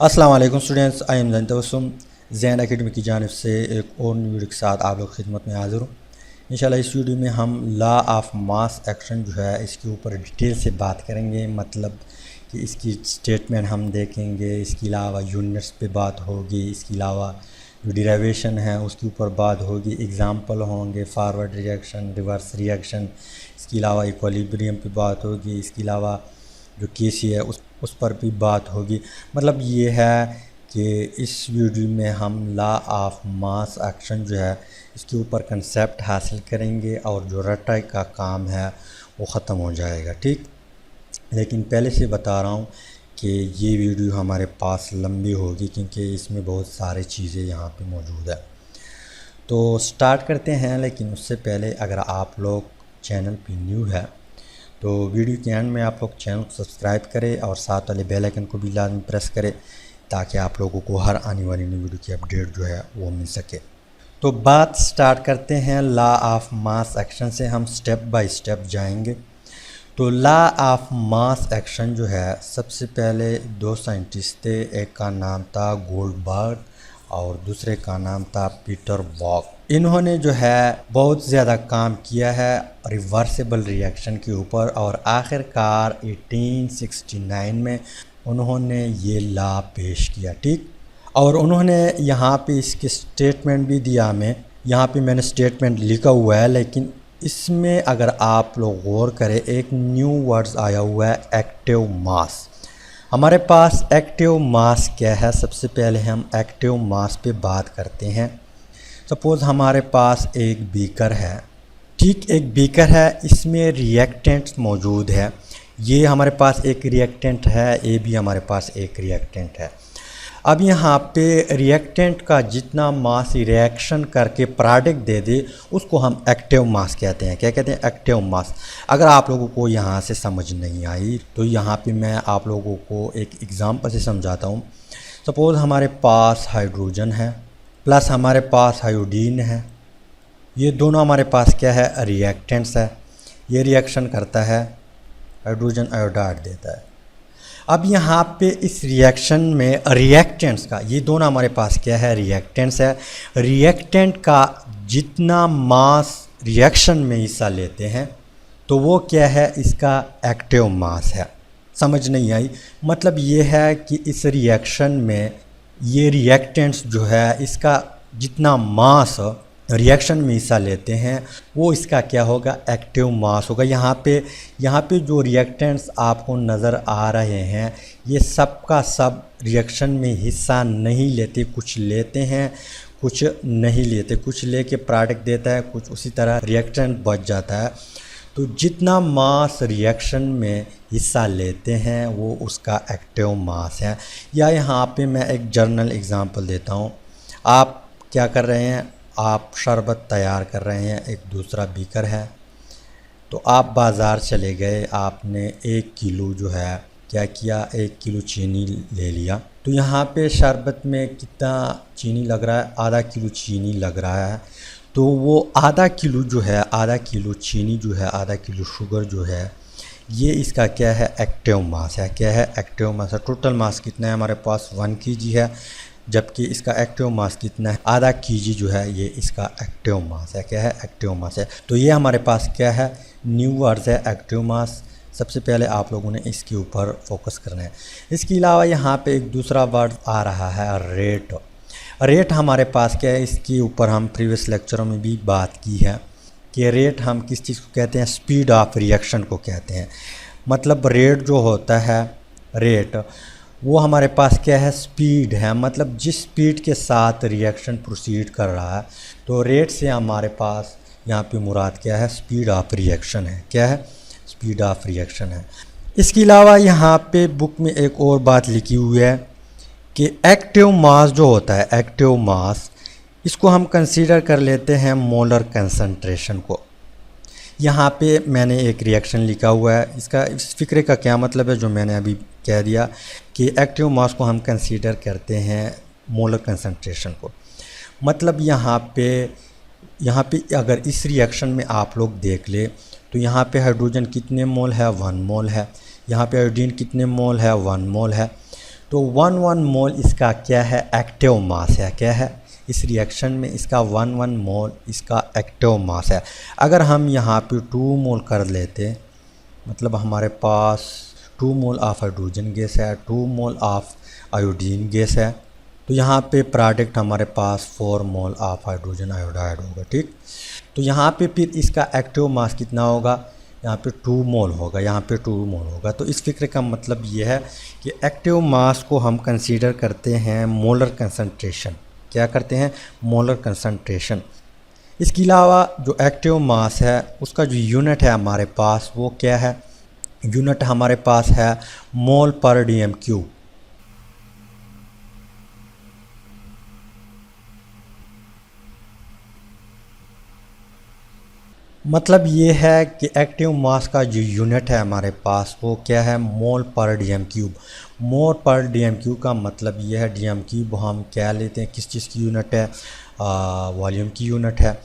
अस्सलाम वालेकुम students, I am Tabassum Zain Academy की जानिब से एक और न्यू वीडियो के साथ आप लोग खिदमत में हाज़िर हूँ। इंशाल्लाह इस वीडियो में हम लॉ ऑफ मास एक्शन जो है इसके ऊपर डिटेल से बात करेंगे। मतलब कि इसकी स्टेटमेंट हम देखेंगे, इसके अलावा यूनिट्स पे बात होगी, इसके अलावा जो डिराइवेशन है उसके ऊपर बात होगी, एग्ज़ाम्पल होंगे, फॉरवर्ड रिएक्शन, रिवर्स रिएक्शन, इसके अलावा इक्विलिब्रियम पे बात होगी, इसके अलावा जो केसी है उस पर भी बात होगी। मतलब ये है कि इस वीडियो में हम लॉ ऑफ मास एक्शन जो है इसके ऊपर कंसेप्ट हासिल करेंगे और जो रटाई का काम है वो ख़त्म हो जाएगा। ठीक, लेकिन पहले से बता रहा हूँ कि ये वीडियो हमारे पास लंबी होगी क्योंकि इसमें बहुत सारी चीज़ें यहाँ पे मौजूद है। तो स्टार्ट करते हैं, लेकिन उससे पहले अगर आप लोग चैनल पे न्यू है तो वीडियो के एंड में आप लोग चैनल को सब्सक्राइब करें और साथ वाले बेल आइकन को भी लाजमी प्रेस करें ताकि आप लोगों को हर आने वाली न्यू वीडियो की अपडेट जो है वो मिल सके। तो बात स्टार्ट करते हैं लॉ ऑफ मास एक्शन से। हम स्टेप बाय स्टेप जाएंगे। तो लॉ ऑफ मास एक्शन जो है, सबसे पहले दो साइंटिस्ट थे, एक का नाम था गोल्डबर्ग और दूसरे का नाम था पीटर बॉक। इन्होंने जो है बहुत ज़्यादा काम किया है रिवर्सिबल रिएक्शन के ऊपर और आखिरकार 1869 में उन्होंने ये लॉ पेश किया। ठीक, और उन्होंने यहाँ पे इसके स्टेटमेंट भी दिया। यहाँ पे मैंने स्टेटमेंट लिखा हुआ है, लेकिन इसमें अगर आप लोग गौर करें एक न्यू वर्ड्स आया हुआ है, एक्टिव मास। हमारे पास एक्टिव मास क्या है? सबसे पहले हम एक्टिव मास पे बात करते हैं। सपोज़ हमारे पास एक बीकर है। ठीक, एक बीकर है, इसमें रिएक्टेंट मौजूद है। ये हमारे पास एक रिएक्टेंट है, ये भी हमारे पास एक रिएक्टेंट है। अब यहाँ पे रिएक्टेंट का जितना मास रिएक्शन करके प्रोडक्ट दे दे उसको हम एक्टिव मास कहते हैं। क्या कहते हैं? Active mass. अगर आप लोगों को यहाँ से समझ नहीं आई तो यहाँ पे मैं आप लोगों को एक एग्ज़ाम्पल से समझाता हूँ। सपोज़ हमारे पास हाइड्रोजन है प्लस हमारे पास आयोडीन है। ये दोनों हमारे पास क्या है? रिएक्टेंट्स है। ये रिएक्शन करता है, हाइड्रोजन आयोडाइड देता है। अब यहाँ पे इस रिएक्शन में रिएक्टेंट्स का, ये दोनों हमारे पास क्या है? रिएक्टेंट्स है। रिएक्टेंट का जितना मास रिएक्शन में हिस्सा लेते हैं तो वो क्या है? इसका एक्टिव मास है। समझ नहीं आई? मतलब ये है कि इस रिएक्शन में ये रिएक्टेंट्स जो है इसका जितना मास रिएक्शन में हिस्सा लेते हैं वो इसका क्या होगा? एक्टिव मास होगा। यहाँ पे जो रिएक्टेंट्स आपको नज़र आ रहे हैं ये सब का सब रिएक्शन में हिस्सा नहीं लेते, कुछ लेते हैं कुछ नहीं लेते, कुछ लेके प्रोडक्ट देता है, कुछ उसी तरह रिएक्टेंट बच जाता है। तो जितना मास रिएक्शन में हिस्सा लेते हैं वो उसका एक्टिव मास है। या यहाँ पे मैं एक जनरल एग्ज़ाम्पल देता हूँ। आप क्या कर रहे हैं? आप शरबत तैयार कर रहे हैं, एक दूसरा बीकर है। तो आप बाज़ार चले गए, आपने 1 किलो जो है क्या किया? 1 किलो चीनी ले लिया। तो यहाँ पे शरबत में कितना चीनी लग रहा है? आधा किलो चीनी लग रहा है। तो वो आधा किलो जो है, आधा किलो चीनी जो है, आधा किलो शुगर जो है, ये इसका क्या है? एक्टिव मास है। क्या है? एक्टिव मास है। टोटल मास कितना है हमारे पास? 1 kg है, जबकि इसका एक्टिव मास कितना है? आधा kg जो है ये इसका एक्टिव मास है। क्या है? एक्टिव मास है। तो ये हमारे पास क्या है? न्यू वर्ड्स है, एक्टिव मास। सबसे पहले आप लोगों ने इसके ऊपर फोकस करना है। इसके अलावा यहाँ पे एक दूसरा वर्ड आ रहा है, रेट। रेट हमारे पास क्या है? इसके ऊपर हम प्रीवियस लेक्चरों में भी बात की है कि रेट हम किस चीज़ को कहते हैं? स्पीड ऑफ रिएक्शन को कहते हैं। मतलब रेट जो होता है, रेट वो हमारे पास क्या है? स्पीड है। मतलब जिस स्पीड के साथ रिएक्शन प्रोसीड कर रहा है, तो रेट से हमारे पास यहाँ पे मुराद क्या है? स्पीड ऑफ रिएक्शन है। क्या है? स्पीड ऑफ रिएक्शन है। इसके अलावा यहाँ पे बुक में एक और बात लिखी हुई है कि एक्टिव मास जो होता है, एक्टिव मास, इसको हम कंसीडर कर लेते हैं मोलर कंसंट्रेशन को। यहाँ पे मैंने एक रिएक्शन लिखा हुआ है। इसका इस फिक्रे का क्या मतलब है जो मैंने अभी कह दिया कि एक्टिव मास को हम कंसीडर करते हैं मोलर कंसंट्रेशन को। मतलब यहाँ पे अगर इस रिएक्शन में आप लोग देख ले तो यहाँ पे हाइड्रोजन कितने मोल है? 1 मोल है। यहाँ पे आयोडीन कितने मोल है? 1 मोल है। तो 1 मोल इसका क्या है, एक्टिव मास है। क्या है इस रिएक्शन में इसका 1 मोल इसका एक्टिव मास है। अगर हम यहाँ पे 2 मोल कर लेते, मतलब हमारे पास 2 मोल ऑफ हाइड्रोजन गैस है, 2 मोल ऑफ आयोडीन गैस है, तो यहाँ पे प्रोडक्ट हमारे पास 4 मोल ऑफ हाइड्रोजन आयोडाइड होगा। ठीक, तो यहाँ पे फिर इसका एक्टिव मास कितना होगा, यहाँ पे 2 मोल होगा, यहाँ पे 2 मोल होगा। तो इस फिक्र का मतलब ये है कि एक्टिव मास को हम कंसीडर करते हैं मोलर कंसंट्रेशन। क्या करते हैं, मोलर कंसंट्रेशन। इसके अलावा जो एक्टिव मास है उसका जो यूनिट है हमारे पास वो क्या है, यूनिट हमारे पास है मोल पर डीएम क्यूब। मतलब ये है कि एक्टिव मास का जो यूनिट है हमारे पास वो क्या है, मोल पर डीएम क्यूब। मोल पर डीएम क्यूब का मतलब ये है, डीएम क्यूब हम क्या लेते हैं, किस चीज़ की यूनिट है, वॉल्यूम की यूनिट है।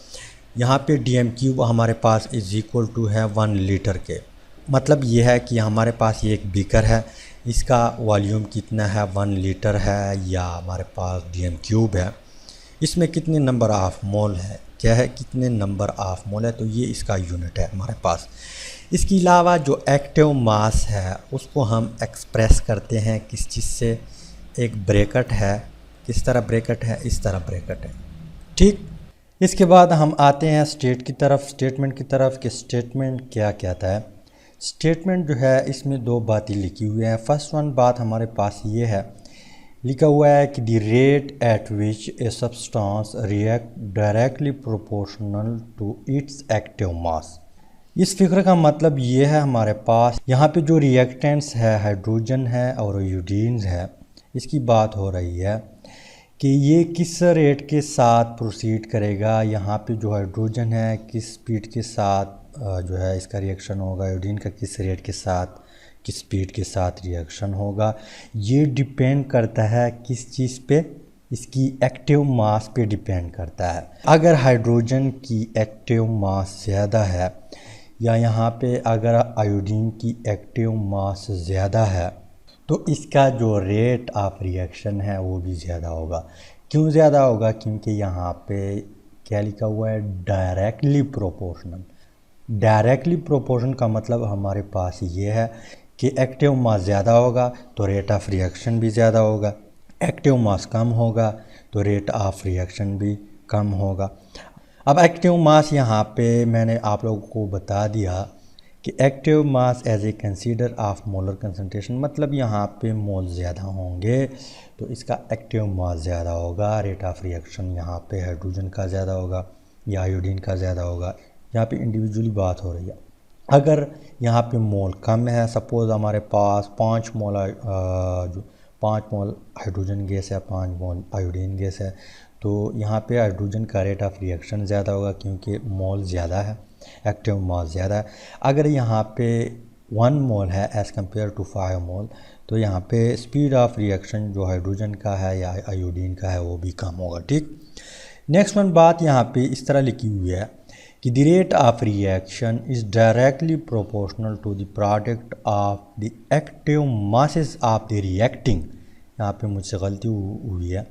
यहाँ पे डीएम क्यूब हमारे पास इज़ इक्वल टू है 1 लीटर के। मतलब ये है कि हमारे पास ये एक बीकर है, इसका वॉल्यूम कितना है, 1 लीटर है, या हमारे पास डीएम क्यूब है, इसमें कितने नंबर ऑफ मोल है, क्या है, कितने नंबर ऑफ मोल है, तो ये इसका यूनिट है हमारे पास। इसके अलावा जो एक्टिव मास है उसको हम एक्सप्रेस करते हैं किस चीज़ से, एक ब्रैकेट है, किस तरह ब्रैकेट है, इस तरह ब्रैकेट है। ठीक, इसके बाद हम आते हैं स्टेटमेंट की तरफ कि स्टेटमेंट क्या कहता है। स्टेटमेंट जो है इसमें 2 बातें लिखी हुई हैं। फर्स्ट वन बात हमारे पास ये है, लिखा हुआ है कि the rate at which a substance react directly proportional to its active mass. इस फिक्र का मतलब ये है हमारे पास यहाँ पे जो रिएक्टेंट्स है, हाइड्रोजन है और आयोडीन्स है, इसकी बात हो रही है कि ये किस रेट के साथ प्रोसीड करेगा। यहाँ पे जो हाइड्रोजन है किस स्पीड के साथ जो है इसका रिएक्शन होगा, आयोडीन का किस रेट के साथ, किस स्पीड के साथ रिएक्शन होगा, ये डिपेंड करता है किस चीज़ पे, इसकी एक्टिव मास पे डिपेंड करता है। अगर हाइड्रोजन की एक्टिव मास ज़्यादा है या यहाँ पे अगर आयोडीन की एक्टिव मास ज़्यादा है तो इसका जो रेट ऑफ रिएक्शन है वो भी ज़्यादा होगा। क्यों ज़्यादा होगा, क्योंकि यहाँ पे क्या लिखा हुआ है, डायरेक्टली प्रोपोर्शनल। डायरेक्टली प्रोपोर्शन का मतलब हमारे पास ये है कि एक्टिव मास ज़्यादा होगा तो रेट ऑफ रिएक्शन भी ज़्यादा होगा, एक्टिव मास कम होगा तो रेट ऑफ रिएक्शन भी कम होगा। अब एक्टिव मास यहाँ पे मैंने आप लोगों को बता दिया कि active mass as a consider of molar concentration, मतलब यहाँ पे मोल ज़्यादा होंगे तो इसका एक्टिव मास ज़्यादा होगा, रेट ऑफ रिएक्शन यहाँ पे हाइड्रोजन का ज़्यादा होगा या आयोडीन का ज़्यादा होगा। यहाँ पे इंडिविजुअली बात हो रही है। अगर यहाँ पे मोल कम है, सपोज़ हमारे पास 5 मोल जो 5 मोल हाइड्रोजन गैस है, 5 मोल आयोडीन गैस है, तो यहाँ पे हाइड्रोजन का रेट ऑफ रिएक्शन ज़्यादा होगा क्योंकि मोल ज़्यादा है, एक्टिव मास ज़्यादा है। अगर यहाँ पे 1 मोल है एज़ कम्पेयर टू 5 मोल, तो यहाँ पे स्पीड ऑफ रिएक्शन जो हाइड्रोजन का है या आयोडीन का है वो भी कम होगा। ठीक, नेक्स्ट वन बात यहाँ पे इस तरह लिखी हुई है कि the rate of reaction is directly proportional to the product of the active masses of the reacting, यहाँ पे मुझसे गलती हुई है,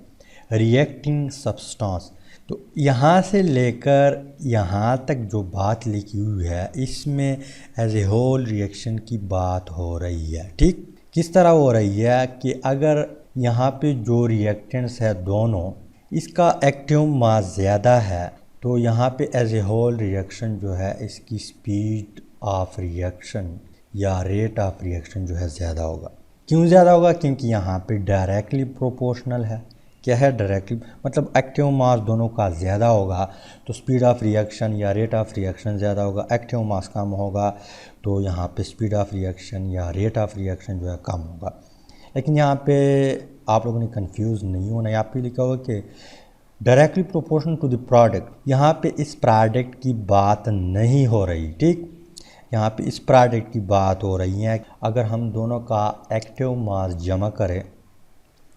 रिएक्टिंग सब्सटेंस। तो यहाँ से लेकर यहाँ तक जो बात लिखी हुई है इसमें एज ए होल रिएक्शन की बात हो रही है। ठीक, किस तरह हो रही है कि अगर यहाँ पे जो रिएक्टेंट्स है दोनों, इसका एक्टिव मास ज़्यादा है तो यहाँ पे एज ए होल रिएक्शन जो है इसकी स्पीड ऑफ रिएक्शन या रेट ऑफ रिएक्शन जो है ज़्यादा होगा। क्यों ज़्यादा होगा, क्योंकि यहाँ पे डायरेक्टली प्रोपोर्शनल है। क्या है, डायरेक्टली मतलब एक्टिव मास दोनों का ज़्यादा होगा तो स्पीड ऑफ रिएक्शन या रेट ऑफ रिएक्शन ज़्यादा होगा, एक्टिव मास कम होगा तो यहाँ पे स्पीड ऑफ रिएक्शन या रेट ऑफ रिएक्शन जो है कम होगा। लेकिन यहाँ पे आप लोगों ने कंफ्यूज नहीं होना, यहाँ पे लिखा हुआ कि directly proportional to the product, यहाँ पे इस प्रोडक्ट की बात नहीं हो रही। ठीक, यहाँ पे इस प्रोडक्ट की बात हो रही है। अगर हम दोनों का एक्टिव मास जमा करें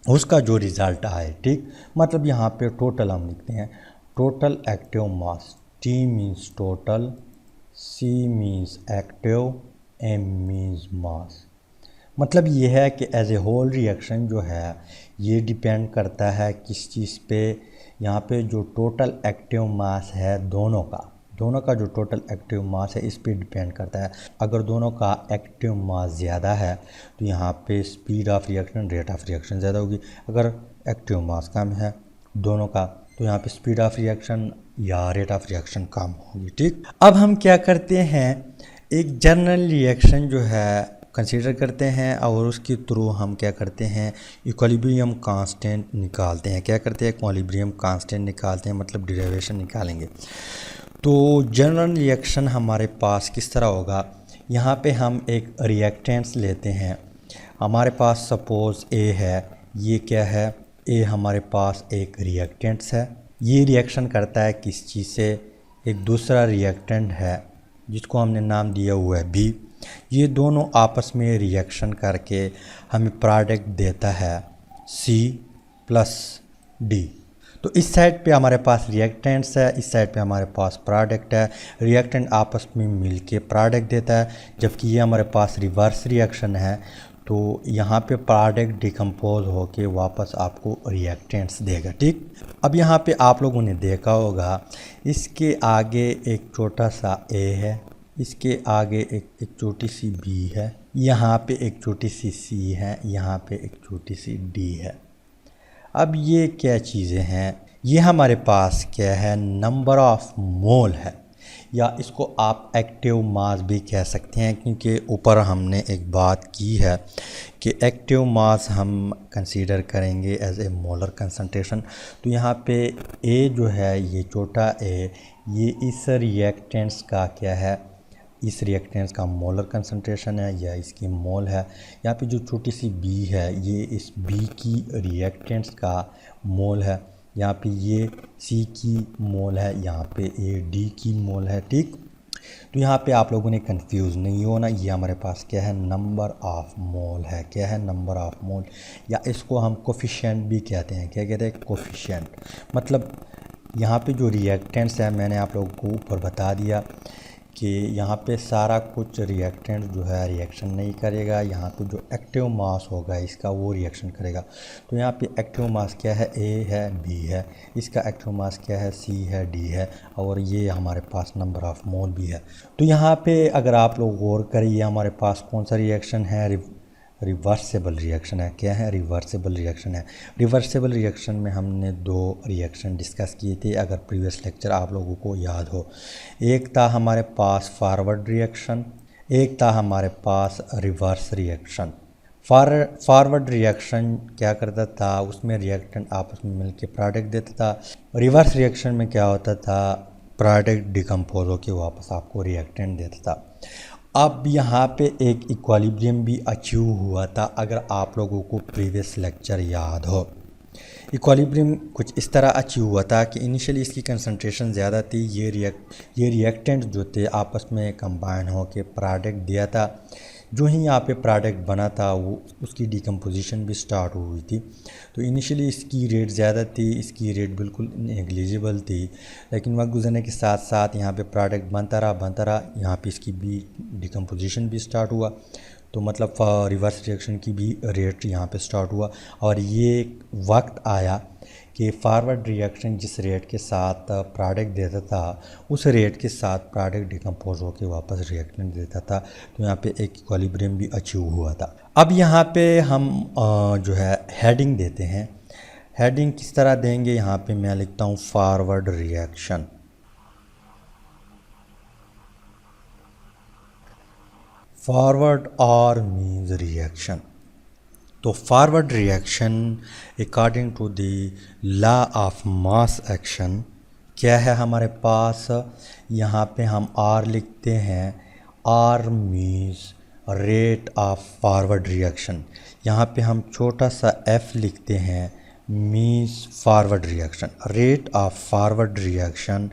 उसका जो रिज़ल्ट आए, ठीक, मतलब यहाँ पे टोटल हम लिखते हैं total active mass, T means total, C means active, M means mass. मतलब ये है कि एज ए होल रिएक्शन जो है ये डिपेंड करता है किस चीज़ पे, यहाँ पे जो टोटल एक्टिव मास है दोनों का जो टोटल एक्टिव मास है इस पे डिपेंड करता है। अगर दोनों का एक्टिव मास ज़्यादा है तो यहाँ पे speed of reaction, rate of reaction ज़्यादा होगी। अगर एक्टिव मास कम है दोनों का तो यहाँ पे स्पीड ऑफ रिएक्शन या रेट ऑफ रिएक्शन कम होगी। ठीक, अब हम क्या करते हैं, एक जनरल रिएक्शन जो है कंसीडर करते हैं और उसके थ्रू हम क्या करते हैं, इक्विलिब्रियम कांस्टेंट निकालते हैं। क्या करते हैं, इक्विलिब्रियम कांस्टेंट निकालते हैं, मतलब डेरिवेशन निकालेंगे। तो जनरल रिएक्शन हमारे पास किस तरह होगा, यहाँ पे हम एक रिएक्टेंट्स लेते हैं। हमारे पास सपोज़ ए है, ये क्या है, ए हमारे पास एक रिएक्टेंट्स है। ये रिएक्शन करता है किस चीज़ से, एक दूसरा रिएक्टेंट है जिसको हमने नाम दिया हुआ है बी। ये दोनों आपस में रिएक्शन करके हमें प्रोडक्ट देता है सी प्लस डी। तो इस साइड पे हमारे पास रिएक्टेंट्स है, इस साइड पे हमारे पास प्रोडक्ट है। रिएक्टेंट आपस में मिलके प्रोडक्ट देता है, जबकि ये हमारे पास रिवर्स रिएक्शन है। तो यहाँ पे प्रोडक्ट डिकम्पोज होके वापस आपको रिएक्टेंट्स देगा। ठीक, अब यहाँ पे आप लोगों ने देखा होगा इसके आगे एक छोटा सा ए है, इसके आगे एक छोटी सी बी है, यहाँ पे एक छोटी सी सी है, यहाँ पे एक छोटी सी डी है। अब ये क्या चीज़ें हैं, ये हमारे पास क्या है, नंबर ऑफ मोल है, या इसको आप एक्टिव मास भी कह सकते हैं, क्योंकि ऊपर हमने एक बात की है कि एक्टिव मास हम कंसीडर करेंगे एज ए मोलर कंसंट्रेशन। तो यहाँ पे ए जो है, ये छोटा ए, ये इस रिएक्टेंट्स का क्या है, इस रिएक्टेंट्स का मोलर कंसंट्रेशन है या इसकी मोल है। यहाँ पे जो छोटी सी बी है, ये इस बी की रिएक्टेंट्स का मोल है। यहाँ पे ये सी की मोल है, यहाँ पे ए डी की मोल है। ठीक, तो यहाँ पे आप लोगों ने कंफ्यूज नहीं होना, ये हमारे पास क्या है, नंबर ऑफ मोल है। क्या है, नंबर ऑफ मोल, या इसको हम कोफिशिएंट भी कहते हैं। क्या कहते हैं, कोफिशिएंट। मतलब यहाँ पे जो रिएक्टेंट्स है, मैंने आप लोगों को ऊपर बता दिया कि यहाँ पे सारा कुछ रिएक्टेंट जो है रिएक्शन नहीं करेगा, यहाँ पे जो एक्टिव मास होगा इसका वो रिएक्शन करेगा। तो यहाँ पे एक्टिव मास क्या है, ए है, बी है, इसका एक्टिव मास क्या है, सी है, डी है, और ये हमारे पास नंबर ऑफ मोल भी है। तो यहाँ पे अगर आप लोग गौर करिए, हमारे पास कौन सा रिएक्शन है, रिवर्सेबल रिएक्शन है। क्या है, रिवर्सेबल रिएक्शन है। रिवर्सेबल रिएक्शन में हमने दो रिएक्शन डिस्कस किए थे, अगर प्रीवियस लेक्चर आप लोगों को याद हो। एक था हमारे पास फॉरवर्ड रिएक्शन, एक था हमारे पास रिवर्स रिएक्शन। फॉरवर्ड रिएक्शन क्या करता था, उसमें रिएक्टेंट आपस में मिलकर प्रोडक्ट देता था। रिवर्स रिएक्शन में क्या होता था, प्रोडक्ट डिकम्पोज होकर वापस आपको रिएक्टेंट देता था। अब यहाँ पे एक इक्विलिब्रियम भी अचीव हुआ था, अगर आप लोगों को प्रीवियस लेक्चर याद हो। इक्विलिब्रियम कुछ इस तरह अचीव हुआ था कि इनिशियली इसकी कंसंट्रेशन ज़्यादा थी, ये रिएक्टेंट जो थे आपस में कंबाइन हो के प्रोडक्ट दिया था। जो ही यहाँ पे प्रोडक्ट बना था वो उसकी डिकम्पोजिशन भी स्टार्ट हुई थी। तो इनिशियली इसकी रेट ज़्यादा थी, इसकी रेट बिल्कुल नेग्लिजिबल थी, लेकिन वक्त गुजरने के साथ साथ यहाँ पे प्रोडक्ट बनता रहा, यहाँ पे इसकी भी डिकम्पोजिशन भी स्टार्ट हुआ। तो मतलब रिवर्स रिएक्शन की भी रेट यहाँ पे स्टार्ट हुआ, और ये वक्त आया कि फॉरवर्ड रिएक्शन जिस रेट के साथ प्रोडक्ट देता था उस रेट के साथ प्रोडक्ट डिकम्पोज होकर वापस रिएक्टेंट देता था। तो यहाँ पे एक इक्विलिब्रियम भी अचीव हुआ था। अब यहाँ पे हम जो है हेडिंग देते हैं। हेडिंग किस तरह देंगे, यहाँ पे मैं लिखता हूँ फॉरवर्ड रिएक्शन। फॉरवर्ड और मीन्स रिएक्शन। तो forward reaction according to the law of mass action क्या है हमारे पास, यहाँ पे हम आर लिखते हैं। R means rate of forward reaction. यहाँ पे हम छोटा सा एफ लिखते हैं, means forward reaction. Rate of forward reaction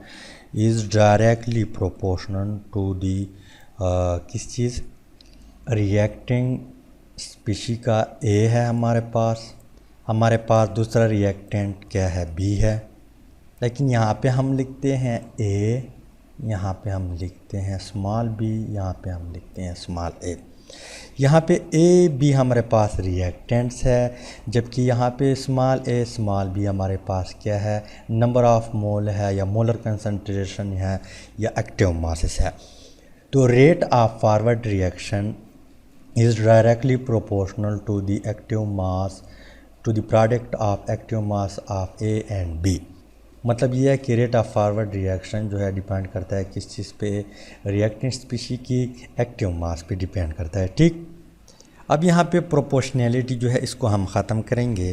is directly proportional to the किस चीज़, रिएक्टिंग स्पीशी का ए है हमारे पास दूसरा रिएक्टेंट क्या है, बी है। लेकिन यहाँ पे हम लिखते हैं ए, यहाँ पे हम लिखते हैं स्मॉल बी, यहाँ पे हम लिखते हैं स्मॉल ए। यहाँ पे ए बी हमारे पास रिएक्टेंट्स है, जबकि यहाँ पे स्मॉल ए स्मॉल बी हमारे पास क्या है, नंबर ऑफ मोल है या मोलर कंसंट्रेशन है या एक्टिव मासेस है। तो rate of forward reaction is directly proportional to the active mass to the product of active mass of A and B. मतलब ये है कि रेट ऑफ फॉरवर्ड रिएक्शन जो है डिपेंड करता है किस चीज़ पे, रिएक्टेंट स्पीशी की एक्टिव मास पे डिपेंड करता है। ठीक, अब यहाँ पे प्रोपोर्शनैलिटी जो है इसको हम ख़त्म करेंगे।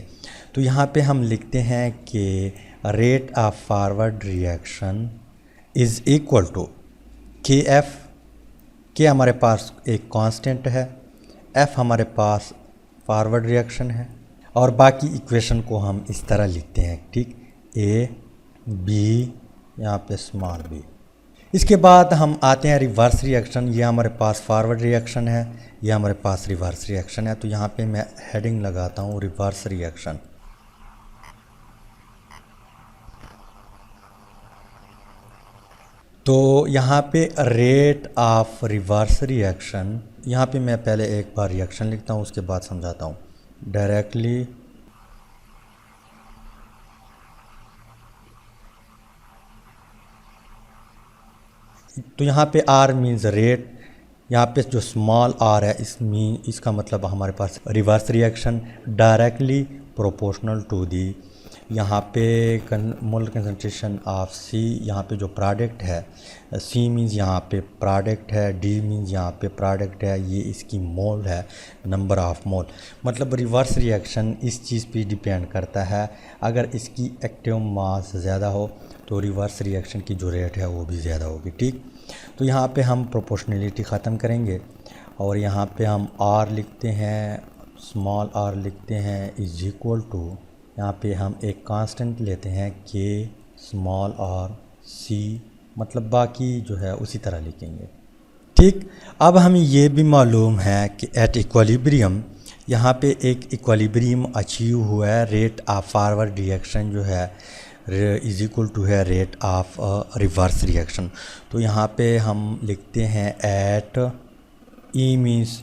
तो यहाँ पे हम लिखते हैं कि rate of forward reaction is equal to K F. के हमारे पास एक कांस्टेंट है, एफ हमारे पास फॉरवर्ड रिएक्शन है, और बाकी इक्वेशन को हम इस तरह लिखते हैं। ठीक, ए बी यहाँ पे स्मॉल बी। इसके बाद हम आते हैं रिवर्स रिएक्शन। ये हमारे पास फॉरवर्ड रिएक्शन है, ये हमारे पास रिवर्स रिएक्शन है। तो यहाँ पे मैं हेडिंग लगाता हूँ रिवर्स रिएक्शन। तो यहाँ पे रेट ऑफ रिवर्स रिएक्शन, यहाँ पे मैं पहले एक बार रिएक्शन लिखता हूँ, उसके बाद समझाता हूँ। डायरेक्टली तो यहाँ पे आर मीन्स रेट, यहाँ पे जो स्मॉल आर है इसका मतलब हमारे पास reverse reaction directly proportional to the, यहाँ पे मोल कंसंट्रेशन ऑफ सी, यहाँ पे जो प्रोडक्ट है सी मीन्स यहाँ पे प्रोडक्ट है, डी मीन्स यहाँ पे प्रोडक्ट है, ये इसकी मोल है, नंबर ऑफ मोल। मतलब रिवर्स रिएक्शन इस चीज़ पे डिपेंड करता है, अगर इसकी एक्टिव मास ज़्यादा हो तो रिवर्स रिएक्शन की जो रेट है वो भी ज़्यादा होगी। ठीक, तो यहाँ पे हम प्रोपोर्शनलिटी ख़त्म करेंगे और यहाँ पे हम आर लिखते हैं, स्मॉल आर लिखते हैं इज इक्वल टू, यहाँ पे हम एक कांस्टेंट लेते हैं के स्मॉल आर सी, मतलब बाकी जो है उसी तरह लिखेंगे। ठीक, अब हमें ये भी मालूम है कि एट इक्विलिब्रियम, यहाँ पे एक इक्विलिब्रियम अचीव हुआ है, रेट ऑफ फॉरवर्ड रिएक्शन जो है इज इक्वल टू है रेट ऑफ रिवर्स रिएक्शन। तो यहाँ पे हम लिखते हैं at E means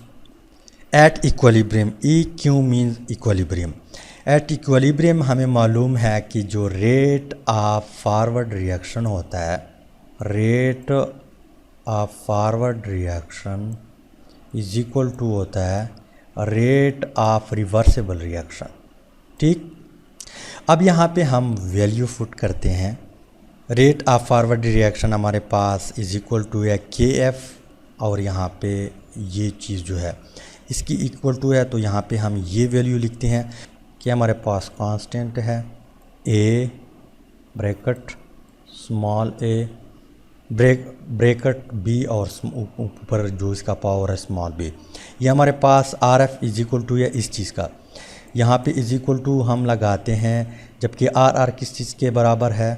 at equilibrium, E Q means equilibrium. At equilibrium हमें मालूम है कि जो रेट ऑफ फॉरवर्ड रिएक्शन होता है, rate of forward reaction is equal to होता है रेट ऑफ रिवर्सिबल रिएक्शन। ठीक, अब यहाँ पे हम वैल्यू पुट करते हैं। रेट ऑफ फॉरवर्ड रिएक्शन हमारे पास इज इक्वल टू है के एफ, और यहाँ पे ये चीज़ जो है इसकी इक्वल टू है, तो यहाँ पे हम ये वैल्यू लिखते हैं कि हमारे पास कांस्टेंट है A bracket small A bracket B और ऊपर जो इसका पावर है स्मॉल बी। ये हमारे पास R F is equal to है इस चीज़ का, यहाँ पे इज इक्वल टू हम लगाते हैं, जबकि आर आर किस चीज़ के बराबर है,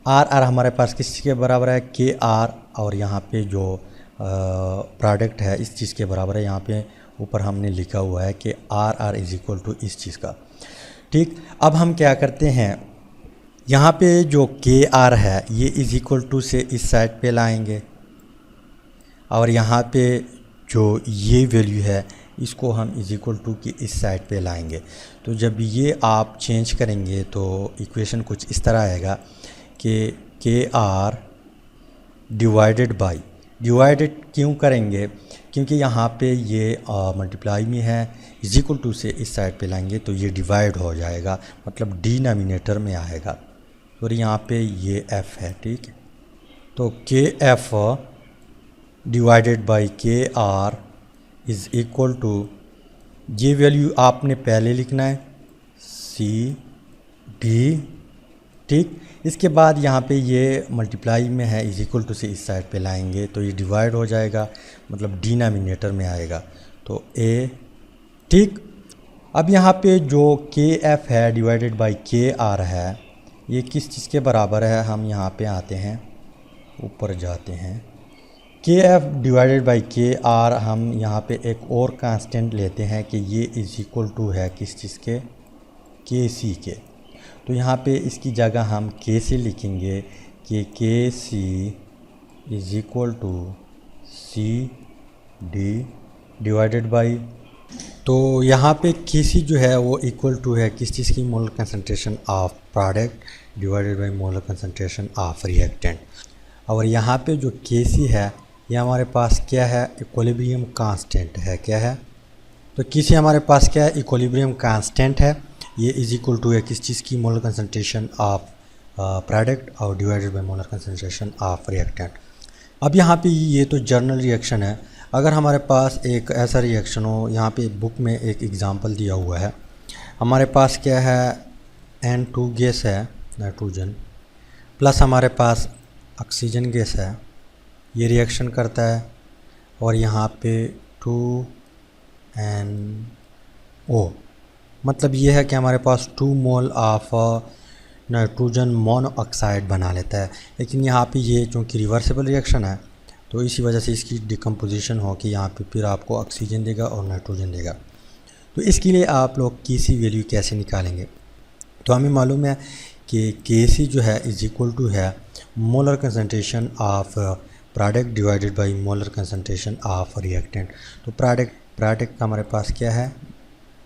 आर आर हमारे पास किस चीज़ के बराबर है, के आर, और यहाँ पे जो प्रोडक्ट है इस चीज़ के बराबर है। यहाँ पे ऊपर हमने लिखा हुआ है कि R R is equal to इस चीज़ का। ठीक, अब हम क्या करते हैं, यहाँ पे जो के आर है ये इज इक्वल टू से इस साइड पे लाएंगे, और यहाँ पे जो ये वैल्यू है इसको हम इज इक्वल टू की इस साइड पे लाएंगे। तो जब ये आप चेंज करेंगे तो इक्वेशन कुछ इस तरह आएगा कि के आर डिवाइडेड बाई, डिवाइडेड क्यों करेंगे, क्योंकि यहाँ पे ये मल्टीप्लाई में है, इज इक्वल टू से इस साइड पे लाएंगे तो ये डिवाइड हो जाएगा, मतलब डिनोमिनेटर में आएगा, और यहाँ पे ये एफ है। ठीक है, तो के एफ डिवाइडेड बाई के आर इज़ इक्वल टू, ये वैल्यू आपने पहले लिखना है सी डी। ठीक, इसके बाद यहाँ पे ये मल्टीप्लाई में है, इज इक्वल टू से इस साइड पे लाएंगे तो ये डिवाइड हो जाएगा, मतलब डिनोमिनेटर में आएगा, तो ए। ठीक, अब यहाँ पे जो के एफ है डिवाइडेड बाई के आर है, ये किस चीज़ के बराबर है, हम यहाँ पे आते हैं, ऊपर जाते हैं, के एफ डिवाइडेड बाई के आर, हम यहाँ पे एक और कांस्टेंट लेते हैं कि ये इज इक्वल टू है किस चीज़ के सी के। तो यहाँ पे इसकी जगह हम के सी लिखेंगे कि K C is equal to C D divided by, तो यहाँ पे Kc जो है वो इक्वल टू है किस चीज़ की, molar concentration of product divided by molar concentration of reactant. और यहाँ पे जो Kc है ये हमारे पास क्या है, इक्विलिब्रियम कांस्टेंट है। क्या है, तो Kc हमारे पास क्या है, इक्विलिब्रियम कांस्टेंट है। ये इज इक्वल टू है किस चीज़ की, मोलर कंसंट्रेशन ऑफ प्रोडक्ट और divided by molar concentration of reactant. अब यहाँ पे ये तो जर्नल रिएक्शन है। अगर हमारे पास एक ऐसा रिएक्शन हो, यहाँ पे बुक में एक एग्ज़ाम्पल दिया हुआ है, हमारे पास क्या है, N2 गैस है नाइट्रोजन, प्लस हमारे पास ऑक्सीजन गैस है, ये रिएक्शन करता है और यहाँ पे 2NO, मतलब ये है कि हमारे पास 2 मोल ऑफ नाइट्रोजन मोनोऑक्साइड बना लेता है। लेकिन यहाँ पे ये चूँकि रिवर्सिबल रिएक्शन है तो इसी वजह से इसकी डिकम्पोजिशन हो कि यहाँ पे फिर आपको ऑक्सीजन देगा और नाइट्रोजन देगा। तो इसके लिए आप लोग Kc वैल्यू कैसे निकालेंगे, तो हमें मालूम है कि Kc जो है इज इक्वल टू है molar concentration of product divided by molar concentration of reactant. तो प्रोडक्ट का हमारे पास क्या है,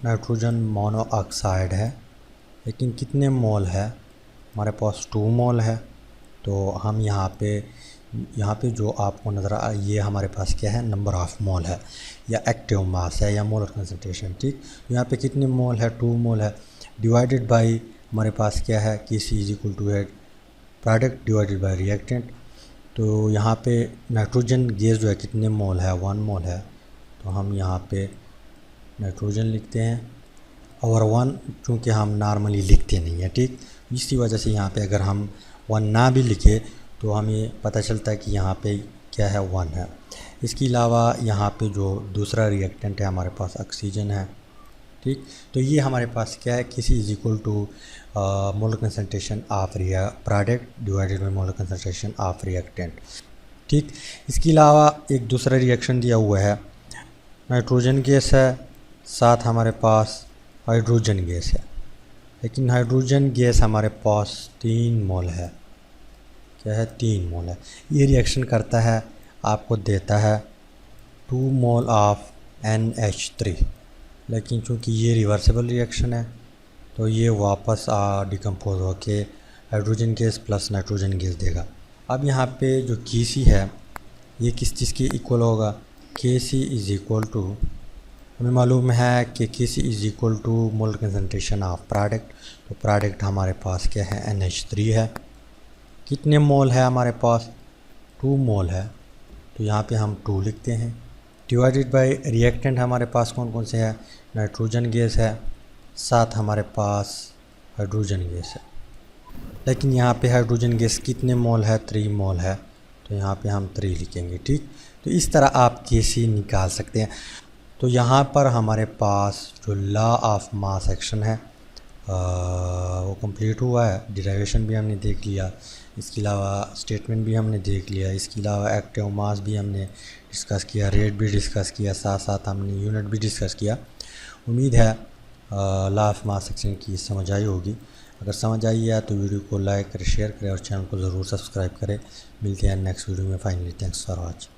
नाइट्रोजन मोनोऑक्साइड है, लेकिन कितने मोल है, हमारे पास 2 मोल है। तो हम यहाँ पे जो आपको नज़र आ, ये हमारे पास क्या है, नंबर ऑफ़ मोल है या एक्टिव मास है या मोलर कंसंट्रेशन। ठीक, यहाँ पे कितने मोल है, 2 मोल है, डिवाइडेड बाई हमारे पास क्या है, Kc इज इक्वल टू है प्रोडक्ट डिवाइडेड बाई रिएक्टेंट। तो यहाँ पे नाइट्रोजन गैस जो है कितने मोल है, 1 मोल है, तो हम यहाँ पे नाइट्रोजन लिखते हैं और 1 चूँकि हम नॉर्मली लिखते नहीं हैं। ठीक, इसी वजह से यहाँ पे अगर हम 1 ना भी लिखे तो हमें पता चलता है कि यहाँ पे क्या है, 1 है। इसके अलावा यहाँ पे जो दूसरा रिएक्टेंट है हमारे पास ऑक्सीजन है। ठीक, तो ये हमारे पास क्या है, Kc is equal to molar concentration of product divided by molar concentration of reactant. ठीक, इसके अलावा एक दूसरा रिएक्शन दिया हुआ है, नाइट्रोजन गैस है, साथ हमारे पास हाइड्रोजन गैस है, लेकिन हाइड्रोजन गैस हमारे पास 3 मोल है। क्या है, 3 मोल है। ये रिएक्शन करता है, आपको देता है 2 मोल ऑफ NH3, लेकिन चूँकि ये रिवर्सिबल रिएक्शन है तो ये वापस डिकम्पोज होके hydrogen gas plus nitrogen gas देगा। अब यहाँ पे जो Kc है ये किस चीज़ की इक्वल होगा, Kc इज़ इक्वल टू, हमें मालूम है कि Kc is equal to molar concentration of product. तो प्रोडक्ट हमारे पास क्या है, NH3 है। कितने मोल है हमारे पास, 2 मोल है, तो यहाँ पे हम 2 लिखते हैं, डिवाइडेड बाय रिएक्टेंट हमारे पास कौन कौन से हैं, नाइट्रोजन गैस है, साथ हमारे पास हाइड्रोजन गैस है। लेकिन यहाँ पे हाइड्रोजन गैस कितने मोल है, 3 मोल है, तो यहाँ पे हम 3 लिखेंगे। ठीक, तो इस तरह आप Kc निकाल सकते हैं। तो यहाँ पर हमारे पास जो लॉ ऑफ मास एक्शन है वो कंप्लीट हुआ है। डिराइवेशन भी हमने देख लिया, इसके अलावा स्टेटमेंट भी हमने देख लिया, इसके अलावा एक्टिव मास भी हमने डिस्कस किया, रेट भी डिस्कस किया, साथ साथ हमने यूनिट भी डिस्कस किया। उम्मीद है लॉ ऑफ मास एक्शन की समझ आई होगी। अगर समझ आई है तो वीडियो को लाइक करें, शेयर करें और चैनल को ज़रूर सब्सक्राइब करें। मिलते हैं नेक्स्ट वीडियो में। Finally thanks for watching.